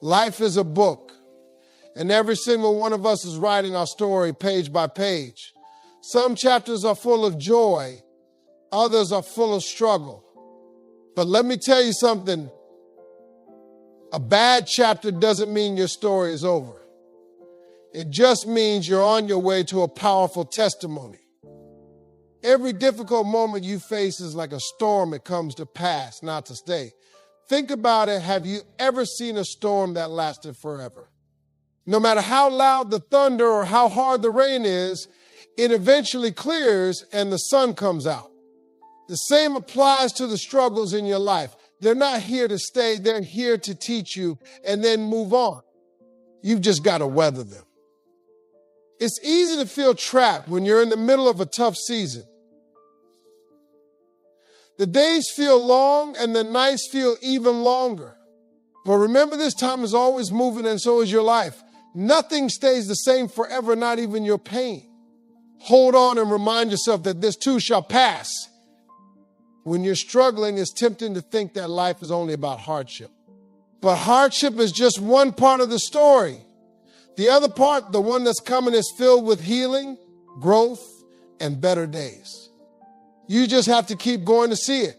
Life is a book, and every single one of us is writing our story page by page. Some chapters are full of joy, others are full of struggle. But let me tell you something. A bad chapter doesn't mean your story is over. It just means you're on your way to a powerful testimony. Every difficult moment you face is like a storm. It comes to pass, not to stay. Think about it. Have you ever seen a storm that lasted forever? No matter how loud the thunder or how hard the rain is, it eventually clears and the sun comes out. The same applies to the struggles in your life. They're not here to stay. They're here to teach you and then move on. You've just got to weather them. It's easy to feel trapped when you're in the middle of a tough season. The days feel long and the nights feel even longer. But remember, this time is always moving, and so is your life. Nothing stays the same forever, not even your pain. Hold on and remind yourself that this too shall pass. When you're struggling, it's tempting to think that life is only about hardship. But hardship is just one part of the story. The other part, the one that's coming, is filled with healing, growth, and better days. You just have to keep going to see it.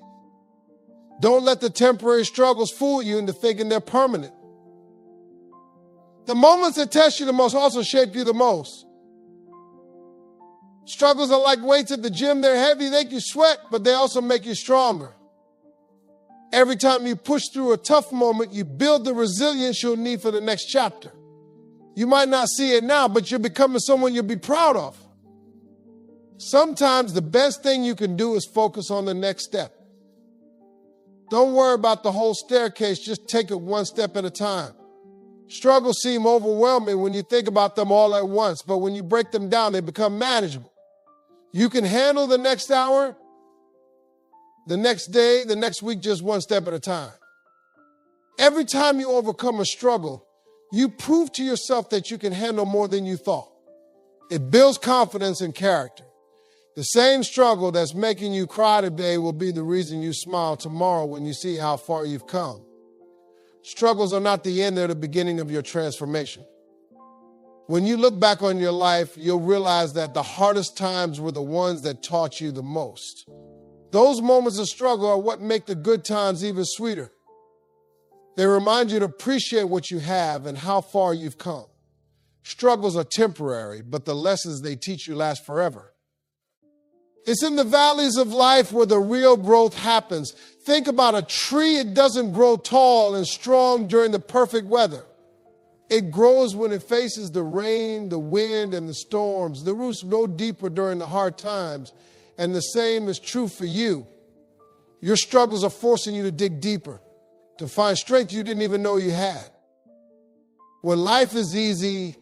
Don't let the temporary struggles fool you into thinking they're permanent. The moments that test you the most also shape you the most. Struggles are like weights at the gym. They're heavy, they make you sweat, but they also make you stronger. Every time you push through a tough moment, you build the resilience you'll need for the next chapter. You might not see it now, but you're becoming someone you'll be proud of. Sometimes the best thing you can do is focus on the next step. Don't worry about the whole staircase. Just take it one step at a time. Struggles seem overwhelming when you think about them all at once, but when you break them down, they become manageable. You can handle the next hour, the next day, the next week, just one step at a time. Every time you overcome a struggle, you prove to yourself that you can handle more than you thought. It builds confidence and character. The same struggle that's making you cry today will be the reason you smile tomorrow when you see how far you've come. Struggles are not the end, they're the beginning of your transformation. When you look back on your life, you'll realize that the hardest times were the ones that taught you the most. Those moments of struggle are what make the good times even sweeter. They remind you to appreciate what you have and how far you've come. Struggles are temporary, but the lessons they teach you last forever. It's in the valleys of life where the real growth happens. Think about a tree. It doesn't grow tall and strong during the perfect weather. It grows when it faces the rain, the wind, and the storms. The roots grow deeper during the hard times, and the same is true for you. Your struggles are forcing you to dig deeper, to find strength you didn't even know you had. When life is easy,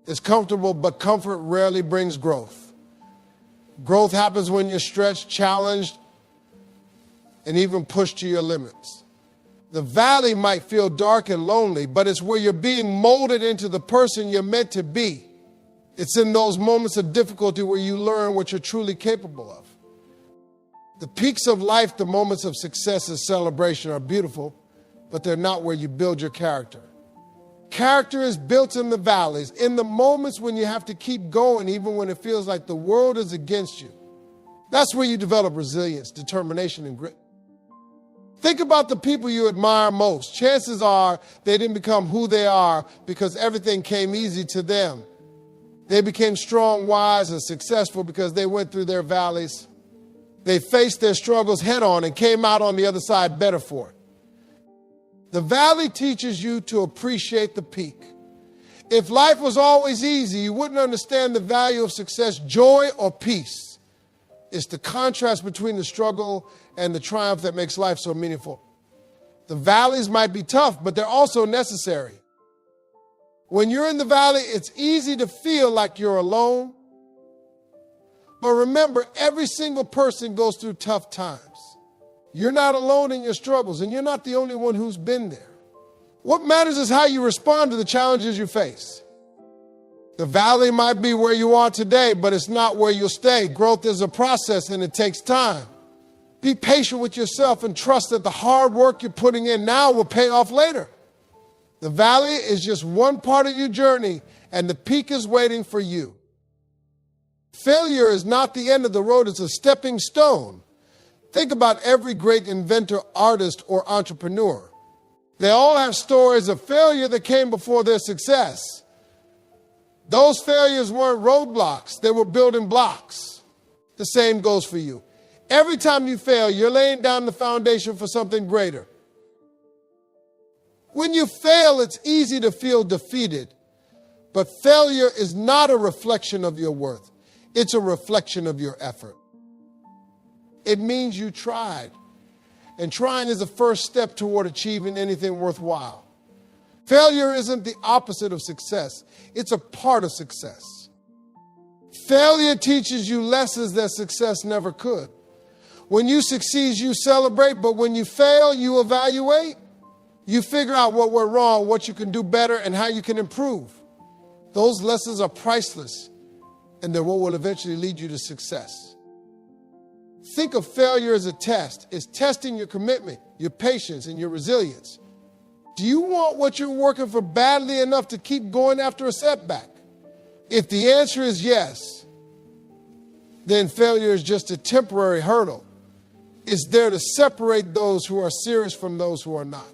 it's comfortable, but comfort rarely brings growth. Growth happens when you're stretched, challenged, and even pushed to your limits. The valley might feel dark and lonely, but it's where you're being molded into the person you're meant to be. It's in those moments of difficulty where you learn what you're truly capable of. The peaks of life, the moments of success and celebration are beautiful, but they're not where you build your character. Character is built in the valleys, in the moments when you have to keep going, even when it feels like the world is against you. That's where you develop resilience, determination, and grit. Think about the people you admire most. Chances are they didn't become who they are because everything came easy to them. They became strong, wise, and successful because they went through their valleys. They faced their struggles head on and came out on the other side better for it. The valley teaches you to appreciate the peak. If life was always easy, you wouldn't understand the value of success, joy, or peace. It's the contrast between the struggle and the triumph that makes life so meaningful. The valleys might be tough, but they're also necessary. When you're in the valley, it's easy to feel like you're alone. But remember, every single person goes through tough times. You're not alone in your struggles, and you're not the only one who's been there. What matters is how you respond to the challenges you face. The valley might be where you are today, but it's not where you'll stay. Growth is a process, and it takes time. Be patient with yourself and trust that the hard work you're putting in now will pay off later. The valley is just one part of your journey, and the peak is waiting for you. Failure is not the end of the road, it's a stepping stone. Think about every great inventor, artist, or entrepreneur. They all have stories of failure that came before their success. Those failures weren't roadblocks, they were building blocks. The same goes for you. Every time you fail, you're laying down the foundation for something greater. When you fail, it's easy to feel defeated, but failure is not a reflection of your worth. It's a reflection of your effort. It means you tried, and trying is the first step toward achieving anything worthwhile. Failure isn't the opposite of success. It's a part of success. Failure teaches you lessons that success never could. When you succeed, you celebrate, but when you fail, you evaluate. You figure out what went wrong, what you can do better, and how you can improve. Those lessons are priceless, and they're what will eventually lead you to success. Think of failure as a test. It's testing your commitment, your patience, and your resilience. Do you want what you're working for badly enough to keep going after a setback? If the answer is yes, then failure is just a temporary hurdle. It's there to separate those who are serious from those who are not.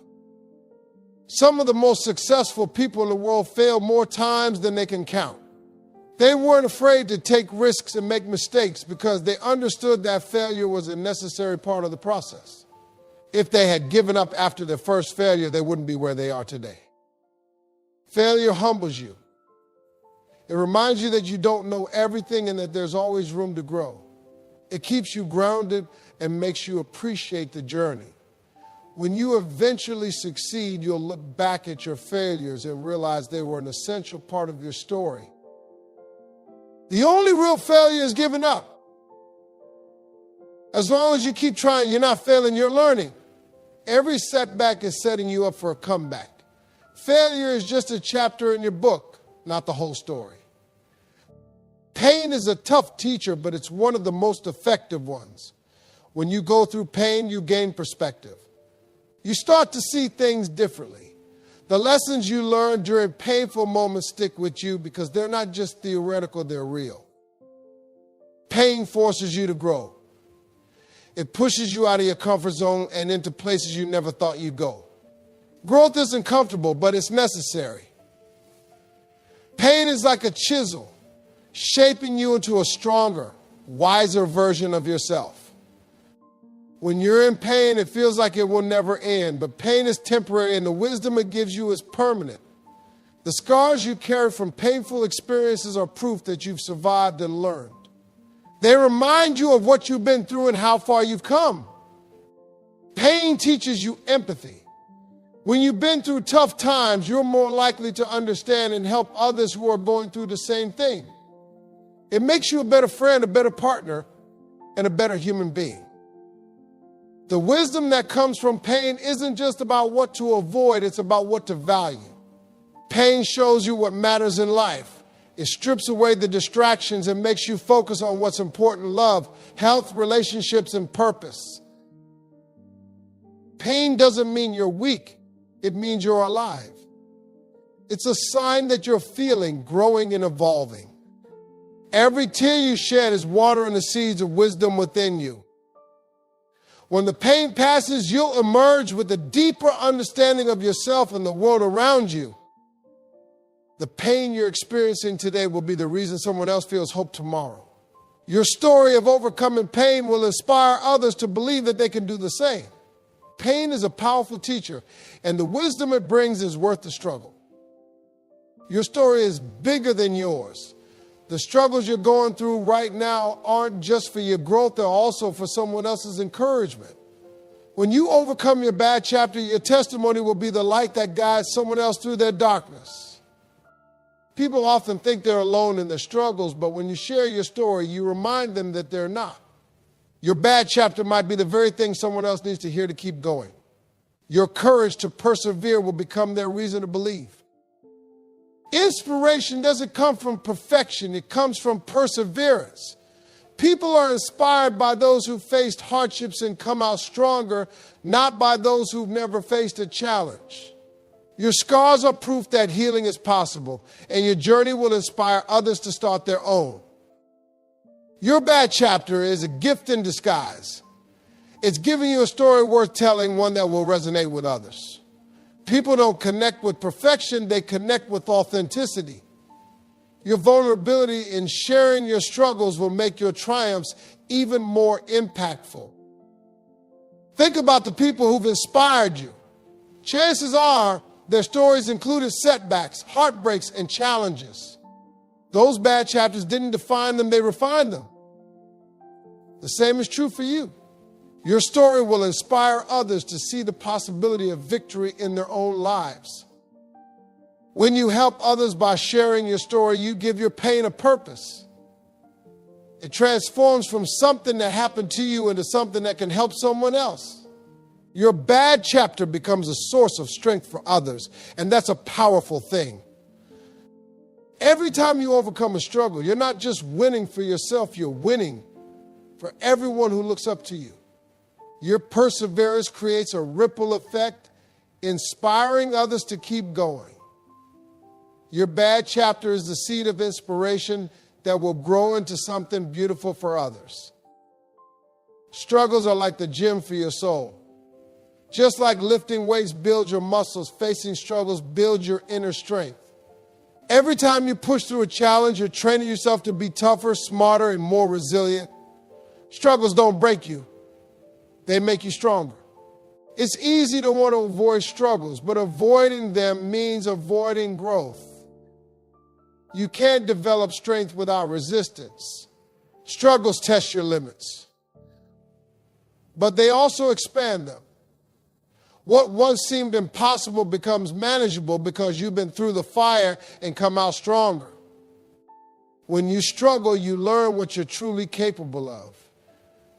Some of the most successful people in the world failed more times than they can count. They weren't afraid to take risks and make mistakes because they understood that failure was a necessary part of the process. If they had given up after their first failure, they wouldn't be where they are today. Failure humbles you. It reminds you that you don't know everything and that there's always room to grow. It keeps you grounded and makes you appreciate the journey. When you eventually succeed, you'll look back at your failures and realize they were an essential part of your story. The only real failure is giving up. As long as you keep trying, you're not failing, you're learning. Every setback is setting you up for a comeback. Failure is just a chapter in your book, not the whole story. Pain is a tough teacher, but it's one of the most effective ones. When you go through pain, you gain perspective. You start to see things differently. The lessons you learn during painful moments stick with you because they're not just theoretical, they're real. Pain forces you to grow. It pushes you out of your comfort zone and into places you never thought you'd go. Growth isn't comfortable, but it's necessary. Pain is like a chisel, shaping you into a stronger, wiser version of yourself. When you're in pain, it feels like it will never end, but pain is temporary and the wisdom it gives you is permanent. The scars you carry from painful experiences are proof that you've survived and learned. They remind you of what you've been through and how far you've come. Pain teaches you empathy. When you've been through tough times, you're more likely to understand and help others who are going through the same thing. It makes you a better friend, a better partner, and a better human being. The wisdom that comes from pain isn't just about what to avoid, it's about what to value. Pain shows you what matters in life. It strips away the distractions and makes you focus on what's important: love, health, relationships, and purpose. Pain doesn't mean you're weak. It means you're alive. It's a sign that you're feeling, growing, and evolving. Every tear you shed is watering the seeds of wisdom within you. When the pain passes, you'll emerge with a deeper understanding of yourself and the world around you. The pain you're experiencing today will be the reason someone else feels hope tomorrow. Your story of overcoming pain will inspire others to believe that they can do the same. Pain is a powerful teacher, and the wisdom it brings is worth the struggle. Your story is bigger than yours. The struggles you're going through right now aren't just for your growth, they're also for someone else's encouragement. When you overcome your bad chapter, your testimony will be the light that guides someone else through their darkness. People often think they're alone in their struggles, but when you share your story, you remind them that they're not. Your bad chapter might be the very thing someone else needs to hear to keep going. Your courage to persevere will become their reason to believe. Inspiration doesn't come from perfection, it comes from perseverance. People are inspired by those who faced hardships and come out stronger, not by those who've never faced a challenge. Your scars are proof that healing is possible, and your journey will inspire others to start their own. Your bad chapter is a gift in disguise. It's giving you a story worth telling, one that will resonate with others. People don't connect with perfection, they connect with authenticity. Your vulnerability in sharing your struggles will make your triumphs even more impactful. Think about the people who've inspired you. Chances are their stories included setbacks, heartbreaks, and challenges. Those bad chapters didn't define them, they refined them. The same is true for you. Your story will inspire others to see the possibility of victory in their own lives. When you help others by sharing your story, you give your pain a purpose. It transforms from something that happened to you into something that can help someone else. Your bad chapter becomes a source of strength for others, and that's a powerful thing. Every time you overcome a struggle, you're not just winning for yourself, you're winning for everyone who looks up to you. Your perseverance creates a ripple effect, inspiring others to keep going. Your bad chapter is the seed of inspiration that will grow into something beautiful for others. Struggles are like the gym for your soul. Just like lifting weights builds your muscles, facing struggles builds your inner strength. Every time you push through a challenge, you're training yourself to be tougher, smarter, and more resilient. Struggles don't break you. They make you stronger. It's easy to want to avoid struggles, but avoiding them means avoiding growth. You can't develop strength without resistance. Struggles test your limits, but they also expand them. What once seemed impossible becomes manageable because you've been through the fire and come out stronger. When you struggle, you learn what you're truly capable of.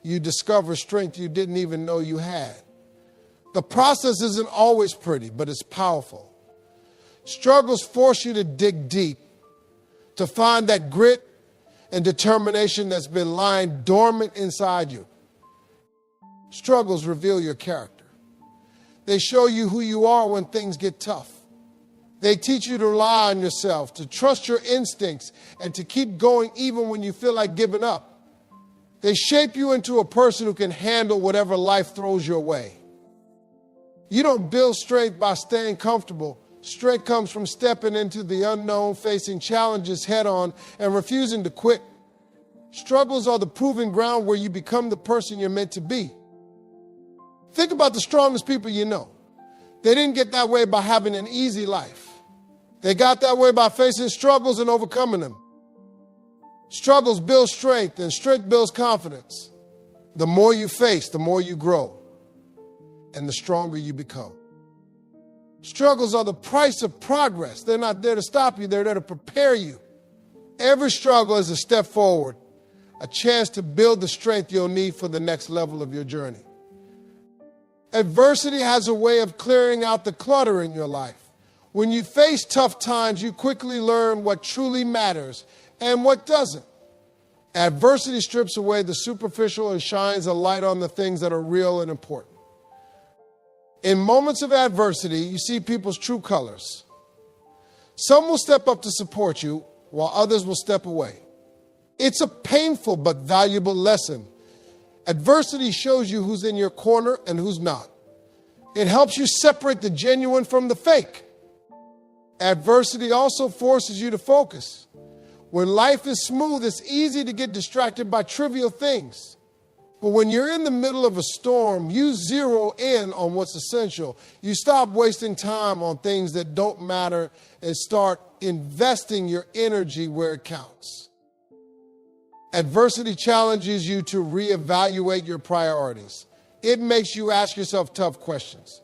You discover strength you didn't even know you had. The process isn't always pretty, but it's powerful. Struggles force you to dig deep, to find that grit and determination that's been lying dormant inside you. Struggles reveal your character. They show you who you are when things get tough. They teach you to rely on yourself, to trust your instincts, and to keep going even when you feel like giving up. They shape you into a person who can handle whatever life throws your way. You don't build strength by staying comfortable. Strength comes from stepping into the unknown, facing challenges head on, and refusing to quit. Struggles are the proving ground where you become the person you're meant to be. Think about the strongest people you know. They didn't get that way by having an easy life. They got that way by facing struggles and overcoming them. Struggles build strength, and strength builds confidence. The more you face, the more you grow, and the stronger you become. Struggles are the price of progress. They're not there to stop you, they're there to prepare you. Every struggle is a step forward, a chance to build the strength you'll need for the next level of your journey. Adversity has a way of clearing out the clutter in your life. When you face tough times, you quickly learn what truly matters and what doesn't. Adversity strips away the superficial and shines a light on the things that are real and important. In moments of adversity, you see people's true colors. Some will step up to support you, while others will step away. It's a painful but valuable lesson. Adversity shows you who's in your corner and who's not. It helps you separate the genuine from the fake. Adversity also forces you to focus. When life is smooth, it's easy to get distracted by trivial things. But when you're in the middle of a storm, you zero in on what's essential. You stop wasting time on things that don't matter and start investing your energy where it counts. Adversity challenges you to reevaluate your priorities. It makes you ask yourself tough questions.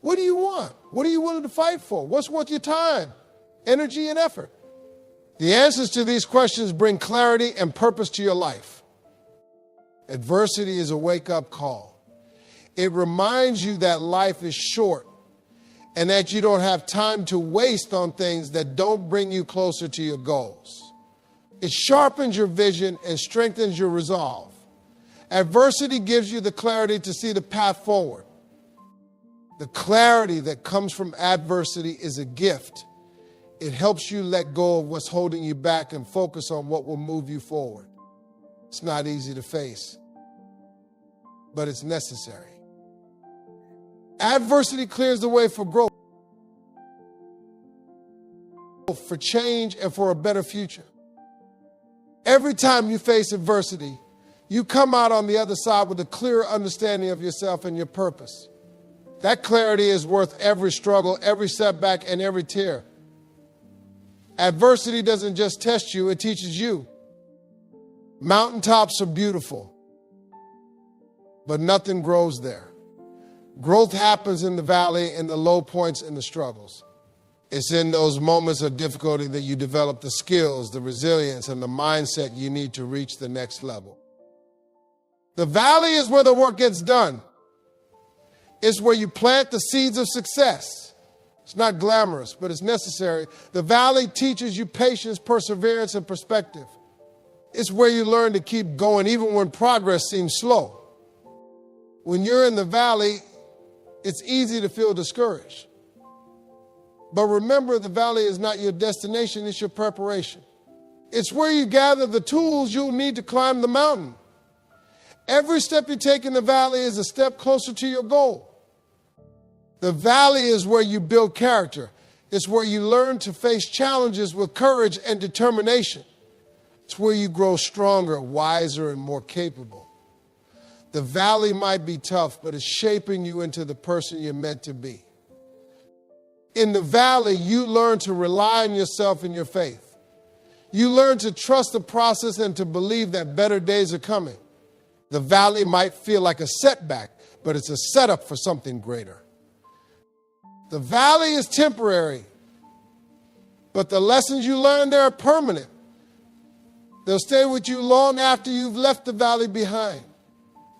What do you want? What are you willing to fight for? What's worth your time, energy, and effort? The answers to these questions bring clarity and purpose to your life. Adversity is a wake-up call. It reminds you that life is short and that you don't have time to waste on things that don't bring you closer to your goals. It sharpens your vision and strengthens your resolve. Adversity gives you the clarity to see the path forward. The clarity that comes from adversity is a gift. It helps you let go of what's holding you back and focus on what will move you forward. It's not easy to face, but it's necessary. Adversity clears the way for growth, for change, and for a better future. Every time you face adversity, you come out on the other side with a clearer understanding of yourself and your purpose. That clarity is worth every struggle, every setback, and every tear. Adversity doesn't just test you, it teaches you. Mountaintops are beautiful, but nothing grows there. Growth happens in the valley, in the low points, in the struggles. It's in those moments of difficulty that you develop the skills, the resilience, and the mindset you need to reach the next level. The valley is where the work gets done. It's where you plant the seeds of success. It's not glamorous, but it's necessary. The valley teaches you patience, perseverance, and perspective. It's where you learn to keep going even when progress seems slow. When you're in the valley, it's easy to feel discouraged. But remember, the valley is not your destination, it's your preparation. It's where you gather the tools you'll need to climb the mountain. Every step you take in the valley is a step closer to your goal. The valley is where you build character. It's where you learn to face challenges with courage and determination. It's where you grow stronger, wiser, and more capable. The valley might be tough, but it's shaping you into the person you're meant to be. In the valley, you learn to rely on yourself and your faith. You learn to trust the process and to believe that better days are coming. The valley might feel like a setback, but it's a setup for something greater. The valley is temporary, but the lessons you learn there are permanent. They'll stay with you long after you've left the valley behind.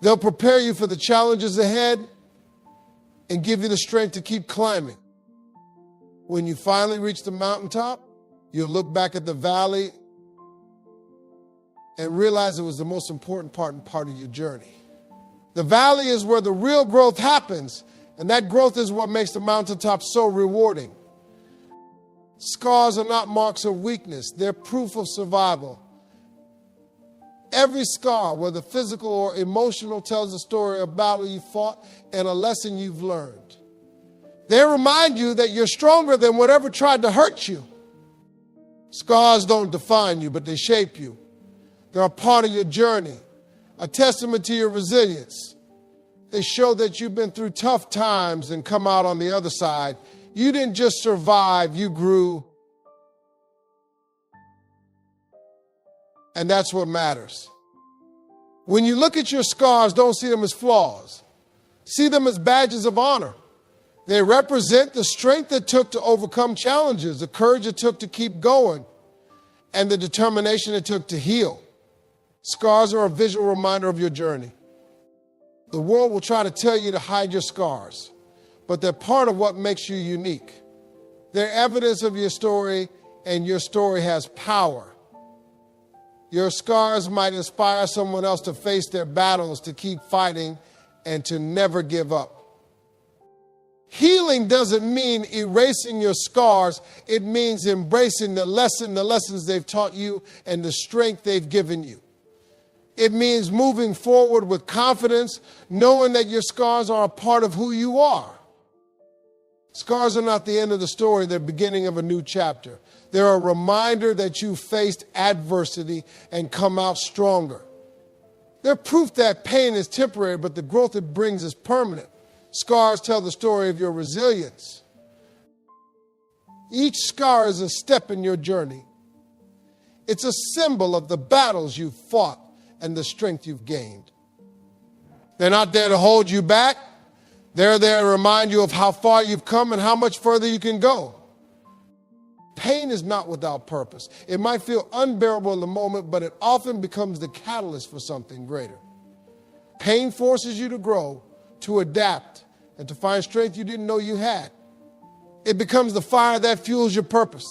They'll prepare you for the challenges ahead and give you the strength to keep climbing. When you finally reach the mountaintop, you'll look back at the valley and realize it was the most important part of your journey. The valley is where the real growth happens, and that growth is what makes the mountaintop so rewarding. Scars are not marks of weakness, they're proof of survival. Every scar, whether physical or emotional, tells a story of a battle you fought and a lesson you've learned. They remind you that you're stronger than whatever tried to hurt you. Scars don't define you, but they shape you. They're a part of your journey, a testament to your resilience. They show that you've been through tough times and come out on the other side. You didn't just survive, you grew. And that's what matters. When you look at your scars, don't see them as flaws. See them as badges of honor. They represent the strength it took to overcome challenges, the courage it took to keep going, and the determination it took to heal. Scars are a visual reminder of your journey. The world will try to tell you to hide your scars, but they're part of what makes you unique. They're evidence of your story, and your story has power. Your scars might inspire someone else to face their battles, to keep fighting, and to never give up. Healing doesn't mean erasing your scars. It means embracing the lessons they've taught you, and the strength they've given you. It means moving forward with confidence, knowing that your scars are a part of who you are. Scars are not the end of the story, they're the beginning of a new chapter. They're a reminder that you faced adversity and come out stronger. They're proof that pain is temporary, but the growth it brings is permanent. Scars tell the story of your resilience. Each scar is a step in your journey. It's a symbol of the battles you've fought and the strength you've gained. They're not there to hold you back. They're there to remind you of how far you've come and how much further you can go. Pain is not without purpose. It might feel unbearable in the moment, but it often becomes the catalyst for something greater. Pain forces you to grow, to adapt, and to find strength you didn't know you had. It becomes the fire that fuels your purpose.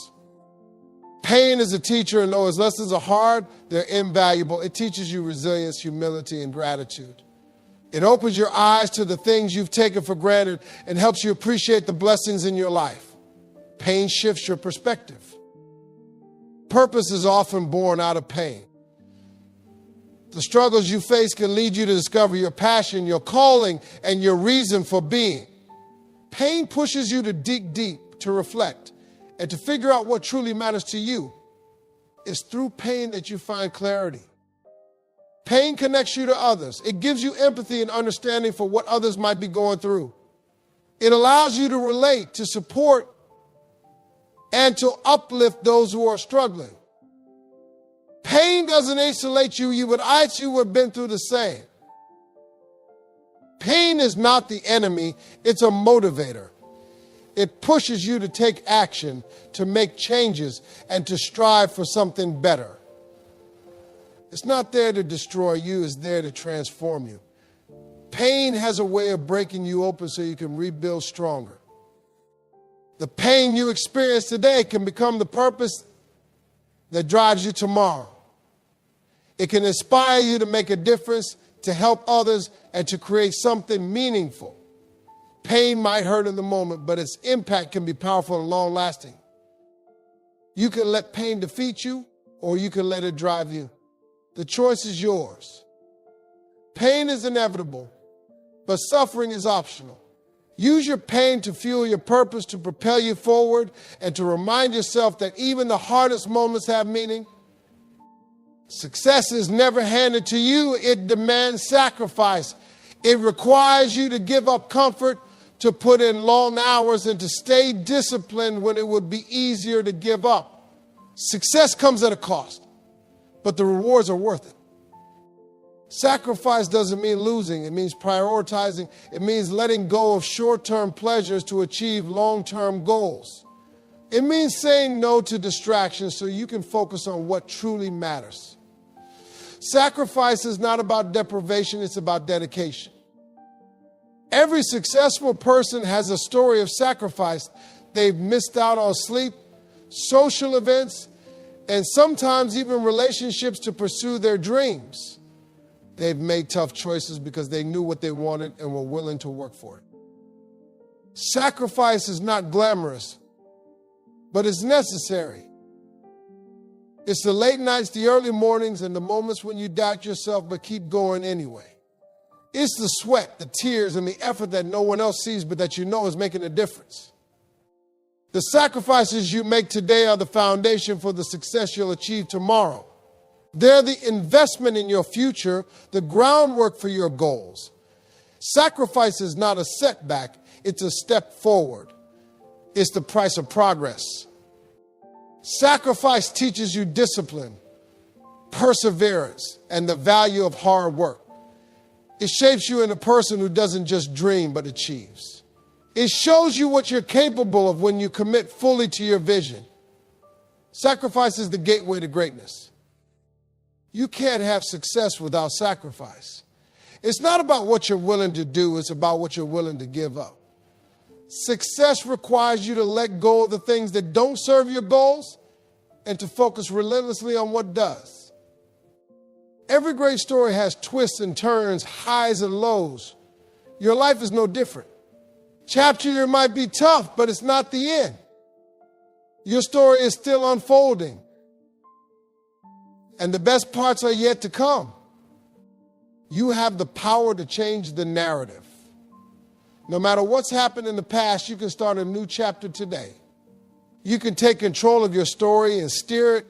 Pain is a teacher, and though its lessons are hard, they're invaluable. It teaches you resilience, humility, and gratitude. It opens your eyes to the things you've taken for granted and helps you appreciate the blessings in your life. Pain shifts your perspective. Purpose is often born out of pain. The struggles you face can lead you to discover your passion, your calling, and your reason for being. Pain pushes you to dig deep, to reflect, and to figure out what truly matters to you. It's through pain that you find clarity. Pain connects you to others. It gives you empathy and understanding for what others might be going through. It allows you to relate, to support, and to uplift those who are struggling. Pain doesn't isolate you, but isolate you who have been through the same. Pain is not the enemy, it's a motivator. It pushes you to take action, to make changes, and to strive for something better. It's not there to destroy you, it's there to transform you. Pain has a way of breaking you open so you can rebuild stronger. The pain you experience today can become the purpose that drives you tomorrow. It can inspire you to make a difference, to help others, and to create something meaningful. Pain might hurt in the moment, but its impact can be powerful and long-lasting. You can let pain defeat you, or you can let it drive you. The choice is yours. Pain is inevitable, but suffering is optional. Use your pain to fuel your purpose, to propel you forward, and to remind yourself that even the hardest moments have meaning. Success is never handed to you. It demands sacrifice. It requires you to give up comfort, to put in long hours, and to stay disciplined when it would be easier to give up. Success comes at a cost, but the rewards are worth it. Sacrifice doesn't mean losing. It means prioritizing. It means letting go of short-term pleasures to achieve long-term goals. It means saying no to distractions so you can focus on what truly matters. Sacrifice is not about deprivation, it's about dedication. Every successful person has a story of sacrifice. They've missed out on sleep, social events, and sometimes even relationships to pursue their dreams. They've made tough choices because they knew what they wanted and were willing to work for it. Sacrifice is not glamorous, but it's necessary. It's the late nights, the early mornings, and the moments when you doubt yourself but keep going anyway. It's the sweat, the tears, and the effort that no one else sees but that you know is making a difference. The sacrifices you make today are the foundation for the success you'll achieve tomorrow. They're the investment in your future, the groundwork for your goals. Sacrifice is not a setback, it's a step forward. It's the price of progress. Sacrifice teaches you discipline, perseverance, and the value of hard work. It shapes you into a person who doesn't just dream but achieves. It shows you what you're capable of when you commit fully to your vision. Sacrifice is the gateway to greatness. You can't have success without sacrifice. It's not about what you're willing to do, it's about what you're willing to give up. Success requires you to let go of the things that don't serve your goals and to focus relentlessly on what does. Every great story has twists and turns, highs and lows. Your life is no different. Chapter might be tough, but it's not the end. Your story is still unfolding. And the best parts are yet to come. You have the power to change the narrative. No matter what's happened in the past, you can start a new chapter today. You can take control of your story and steer it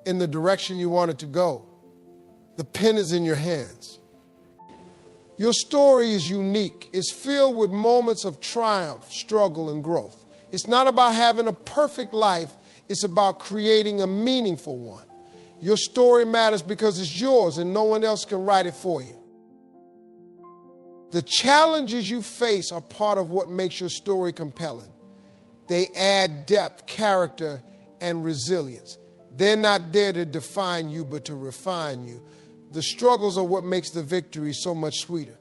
in the direction you want it to go. The pen is in your hands. Your story is unique. It's filled with moments of triumph, struggle, and growth. It's not about having a perfect life. It's about creating a meaningful one. Your story matters because it's yours and no one else can write it for you. The challenges you face are part of what makes your story compelling. They add depth, character, and resilience. They're not there to define you, but to refine you. The struggles are what makes the victory so much sweeter.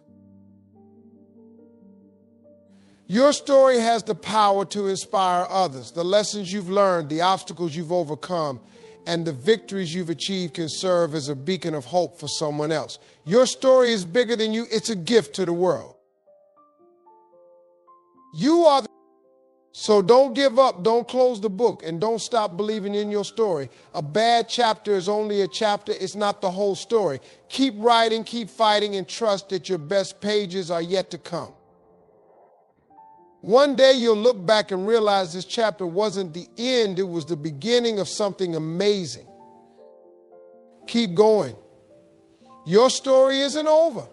Your story has the power to inspire others. The lessons you've learned, the obstacles you've overcome, and the victories you've achieved can serve as a beacon of hope for someone else. Your story is bigger than you. It's a gift to the world. You are the... So don't give up, don't close the book, and don't stop believing in your story. A bad chapter is only a chapter, it's not the whole story. Keep writing, keep fighting, and trust that your best pages are yet to come. One day you'll look back and realize this chapter wasn't the end, it was the beginning of something amazing. Keep going. Your story isn't over.